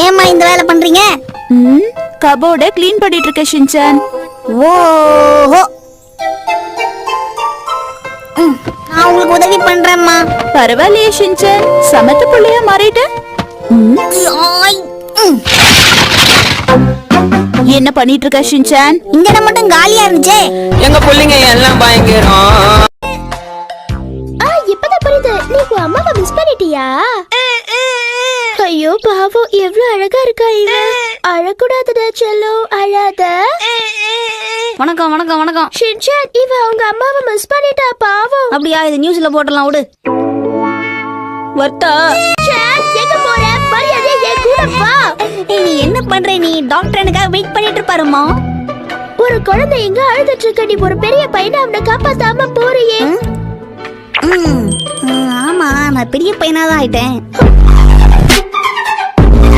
ஏம்மா இந்த வேலை பண்றீங்க? கபோர்ட க்ளீன் பண்ணிட்டு இருக்க ஷின்சான். ஓஹோ, நான் உங்களுக்கு உதவி பண்றேம்மா. பரவாயில்லையே ஷின்சான், சமத்து புள்ளையா மாறிட்ட. என்ன பண்ணிட்டு இருக்க ஷின்சான்? இங்க மட்டும் காலியா இருந்துச்சே. எங்க புள்ளைங்க எல்லாம் பயங்கரம். இப்பதான் புரியுது, நீ உன் அம்மாவை மிஸ் பண்ணிட்டியா? ஐயோ பாவம், எவ்வளவு அழகா இருக்கா இவ. அழக்கூடாதுடா செல்லோ, அழாத. வணக்கம் வணக்கம் வணக்கம். ஷின்சான், இவ அவங்க அம்மாவை மிஸ் பண்ணிட்டா பாவம். அப்படியா? இது நியூஸ்ல போட்டலாம் விடு. வர்த்தா எங்க போற? மரியாதை என் கூட வா. நீ என்ன பண்ற? நீ டாக்டர் எனக்காக வெயிட் பண்ணிட்டு இருப்பாருமா. ஒரு குழந்தை எங்க அழுதுட்டு இருக்க, நீ ஒரு பெரிய பையனை அவனை காப்பாத்தாம போறியே. ஆமா, நான் பெரிய பையனாதான் ஆயிட்டேன்.